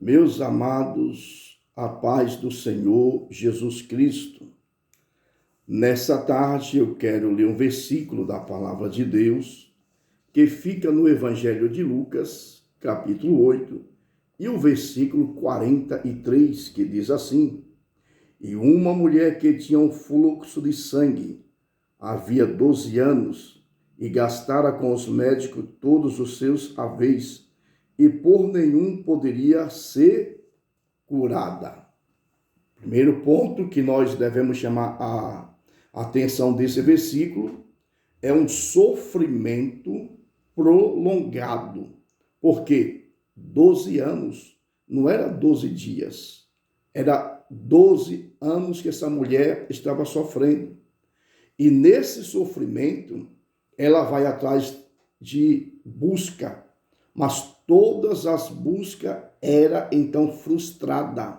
Meus amados, a paz do Senhor Jesus Cristo. Nessa tarde eu quero ler um versículo da palavra de Deus que fica no Evangelho de Lucas, capítulo 8, e o versículo 43, que diz assim: E uma mulher que tinha um fluxo de sangue, havia 12 anos, e gastara com os médicos todos os seus haveres, e por nenhum poderia ser curada. Primeiro ponto que nós devemos chamar a atenção desse versículo é um sofrimento prolongado. Porque 12 anos não era 12 dias, era 12 anos que essa mulher estava sofrendo. E nesse sofrimento, ela vai atrás de busca, mas todas as buscas era então frustrada.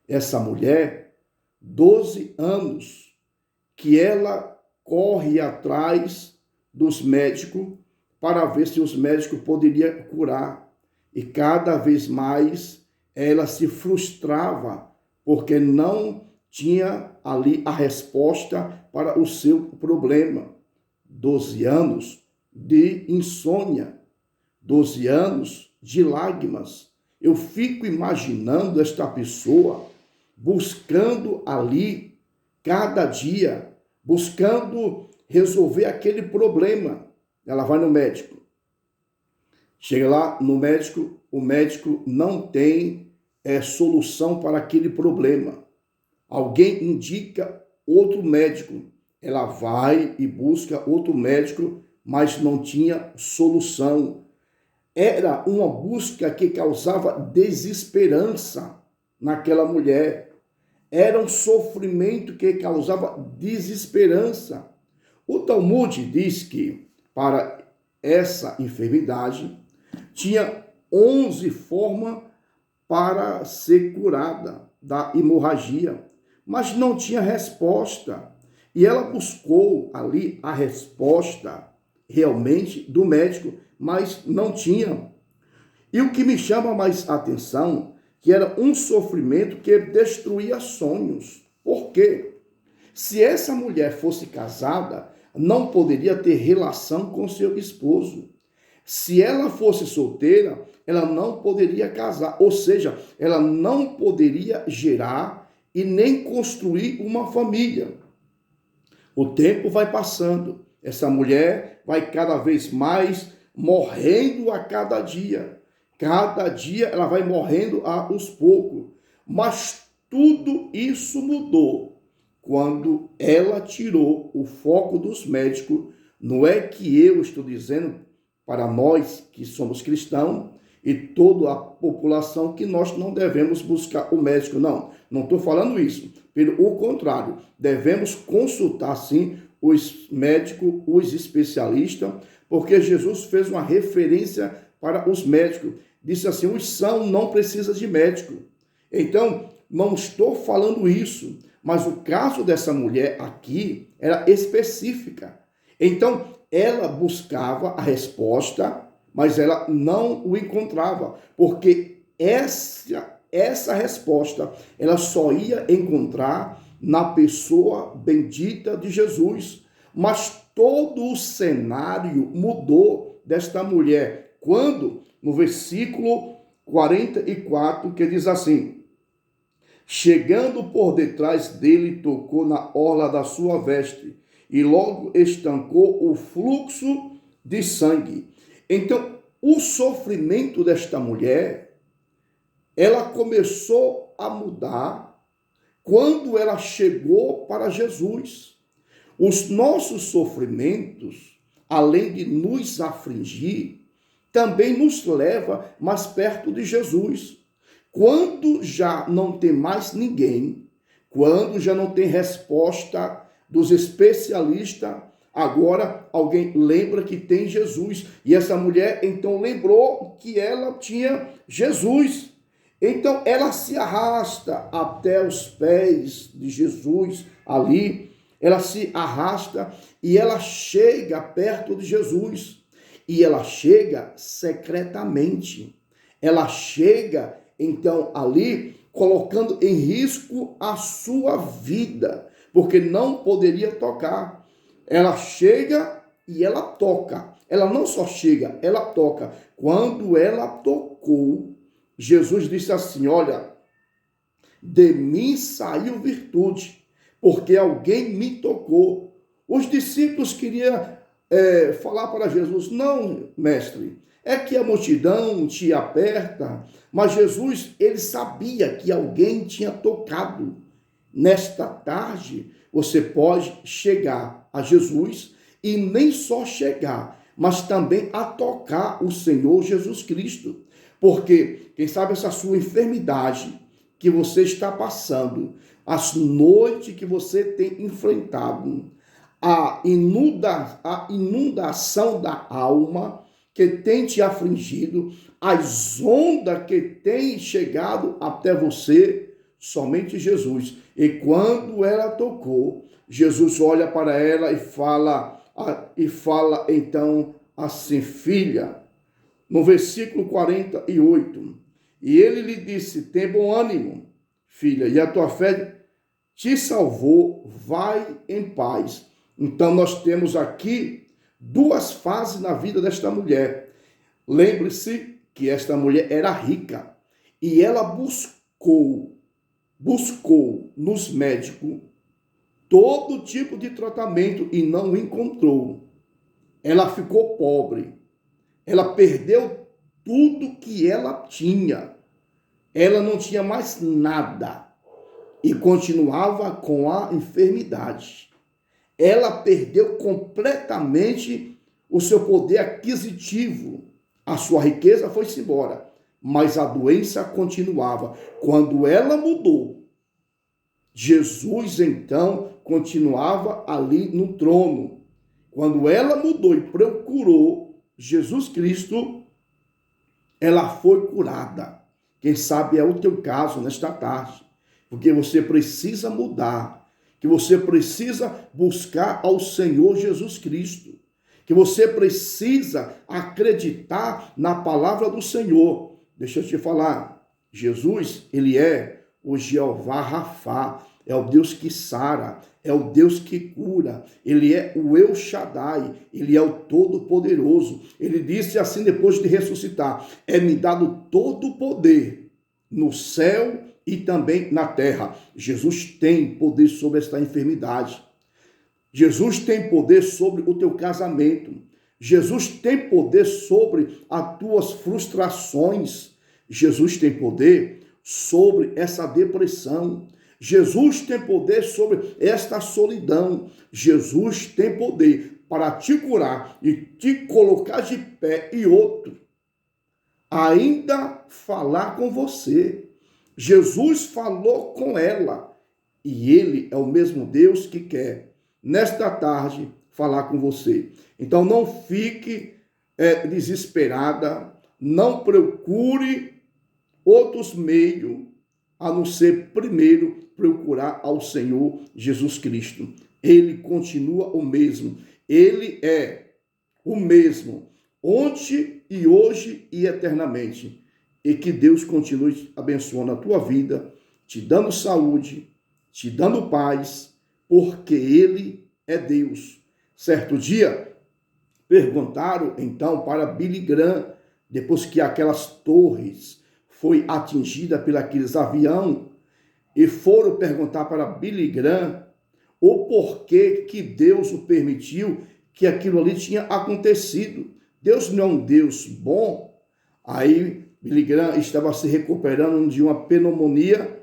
Essa mulher, 12 anos, que ela corre atrás dos médicos para ver se os médicos poderiam curar. E cada vez mais ela se frustrava, porque não tinha ali a resposta para o seu problema. 12 anos de insônia, 12 anos de lágrimas. Eu fico imaginando esta pessoa buscando ali, cada dia, buscando resolver aquele problema. Ela vai no médico. Chega lá no médico, o médico não tem solução para aquele problema. Alguém indica outro médico. Ela vai e busca outro médico, mas não tinha solução. Era uma busca que causava desesperança naquela mulher. Era um sofrimento que causava desesperança. O Talmud diz que para essa enfermidade tinha 11 formas para ser curada da hemorragia, mas não tinha resposta. E ela buscou ali a resposta realmente do médico, mas não tinha. E o que me chama mais atenção, que era um sofrimento que destruía sonhos. Por quê? Se essa mulher fosse casada, não poderia ter relação com seu esposo. Se ela fosse solteira, ela não poderia casar, ou seja, ela não poderia gerar e nem construir uma família. O tempo vai passando, essa mulher vai cada vez mais morrendo a cada dia. Cada dia ela vai morrendo aos poucos. Mas tudo isso mudou quando ela tirou o foco dos médicos. Não é que eu estou dizendo para nós que somos cristãos e toda a população que nós não devemos buscar o médico. Não estou falando isso. Pelo contrário, devemos consultar sim os médicos, os especialistas, porque Jesus fez uma referência para os médicos. Disse assim: os sãos não precisam de médico. Então, não estou falando isso, mas o caso dessa mulher aqui era específica. Então, ela buscava a resposta, mas ela não o encontrava, porque essa resposta ela só ia encontrar na pessoa bendita de Jesus. Mas todo o cenário mudou desta mulher quando, no versículo 44, que diz assim: chegando por detrás dele, tocou na orla da sua veste, e logo estancou o fluxo de sangue. Então, o sofrimento desta mulher, ela começou a mudar quando ela chegou para Jesus. Os nossos sofrimentos, além de nos afligir, também nos leva mais perto de Jesus. Quando já não tem mais ninguém, quando já não tem resposta dos especialistas, agora alguém lembra que tem Jesus. E essa mulher então lembrou que ela tinha Jesus. Então ela se arrasta até os pés de Jesus ali. Ela se arrasta e ela chega perto de Jesus. E ela chega secretamente. Ela chega então, ali, colocando em risco a sua vida, porque não poderia tocar. Ela chega e ela toca. Ela não só chega, ela toca. Quando ela tocou, Jesus disse assim: olha, de mim saiu virtude, porque alguém me tocou. Os discípulos queriam falar para Jesus: não, mestre, é que a multidão te aperta. Mas Jesus, ele sabia que alguém tinha tocado. Nesta tarde, você pode chegar a Jesus e nem só chegar, mas também a tocar o Senhor Jesus Cristo. Porque, quem sabe, essa sua enfermidade que você está passando, as noites que você tem enfrentado, a inundação da alma que tem te afligido, as ondas que têm chegado até você, somente Jesus. E quando ela tocou, Jesus olha para ela e fala então assim: filha, no versículo 48, e ele lhe disse: tem bom ânimo, filha, e a tua fé te salvou, vai em paz. Então nós temos aqui duas fases na vida desta mulher. Lembre-se que esta mulher era rica e ela buscou nos médicos todo tipo de tratamento e não encontrou. Ela ficou pobre. Ela perdeu tudo que ela tinha. Ela não tinha mais nada e continuava com a enfermidade. Ela perdeu completamente o seu poder aquisitivo. A sua riqueza foi-se embora, mas a doença continuava. Quando ela mudou, Jesus então continuava ali no trono. Quando ela mudou e procurou Jesus Cristo, ela foi curada. Quem sabe é o teu caso nesta tarde, porque você precisa mudar, que você precisa buscar ao Senhor Jesus Cristo, que você precisa acreditar na palavra do Senhor. Deixa eu te falar, Jesus, ele é o Jeová Rafá, é o Deus que sara, é o Deus que cura, ele é o El Shaddai, ele é o Todo-Poderoso. Ele disse assim depois de ressuscitar: é-me dado todo o poder no céu e também na terra. Jesus tem poder sobre esta enfermidade. Jesus tem poder sobre o teu casamento. Jesus tem poder sobre as tuas frustrações. Jesus tem poder sobre essa depressão. Jesus tem poder sobre esta solidão. Jesus tem poder para te curar e te colocar de pé e outro ainda falar com você. Jesus falou com ela e ele é o mesmo Deus que quer, nesta tarde, falar com você. Então não fique desesperada, não procure outros meios, a não ser primeiro procurar ao Senhor Jesus Cristo. Ele continua o mesmo, ele é o mesmo, ontem e hoje e eternamente. E que Deus continue abençoando a tua vida, te dando saúde, te dando paz, porque Ele é Deus. Certo dia, perguntaram então para Billy Graham, depois que aquelas torres foi atingida por aqueles aviões, e foram perguntar para Billy Graham o porquê que Deus o permitiu, que aquilo ali tinha acontecido. Deus não é um Deus bom. Aí Billy Graham estava se recuperando de uma pneumonia,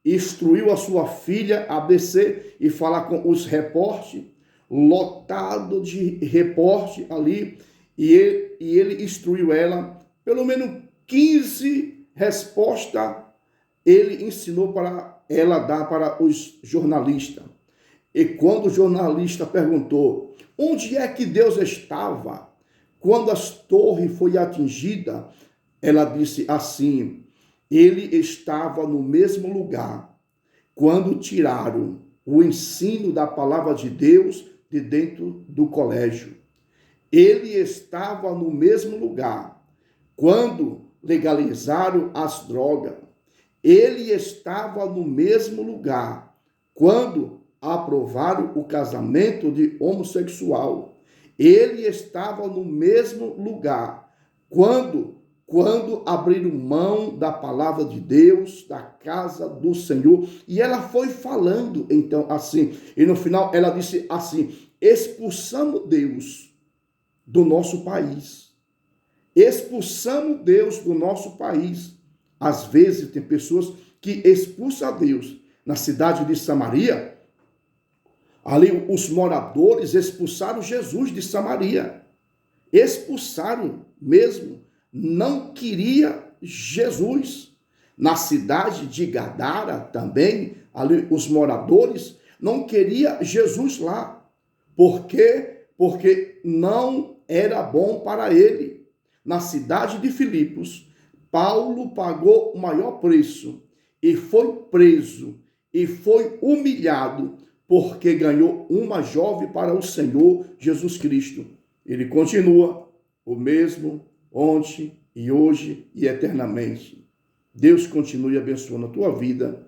instruiu a sua filha a descer e falar com os repórteres, lotado de repórter ali, e ele instruiu ela, pelo menos 15 respostas ele ensinou para ela dar para os jornalistas. E quando o jornalista perguntou onde é que Deus estava quando as torres foi atingida, ela disse assim: ele estava no mesmo lugar quando tiraram o ensino da palavra de Deus de dentro do colégio. Ele estava no mesmo lugar quando legalizaram as drogas. Ele estava no mesmo lugar quando aprovaram o casamento de homossexual. Ele estava no mesmo lugar quando abriram mão da palavra de Deus, da casa do Senhor. E ela foi falando então assim, e no final ela disse assim: expulsamos Deus do nosso país. Expulsamos Deus do nosso país. Às vezes tem pessoas que expulsam Deus. Na cidade de Samaria, ali os moradores expulsaram Jesus de Samaria. Expulsaram mesmo. Não queria Jesus. Na cidade de Gadara também, ali os moradores não queriam Jesus lá. Por quê? Porque não era bom para ele. Na cidade de Filipos, Paulo pagou o maior preço e foi preso e foi humilhado porque ganhou uma jovem para o Senhor Jesus Cristo. Ele continua o mesmo ontem e hoje e eternamente. Deus continue abençoando a tua vida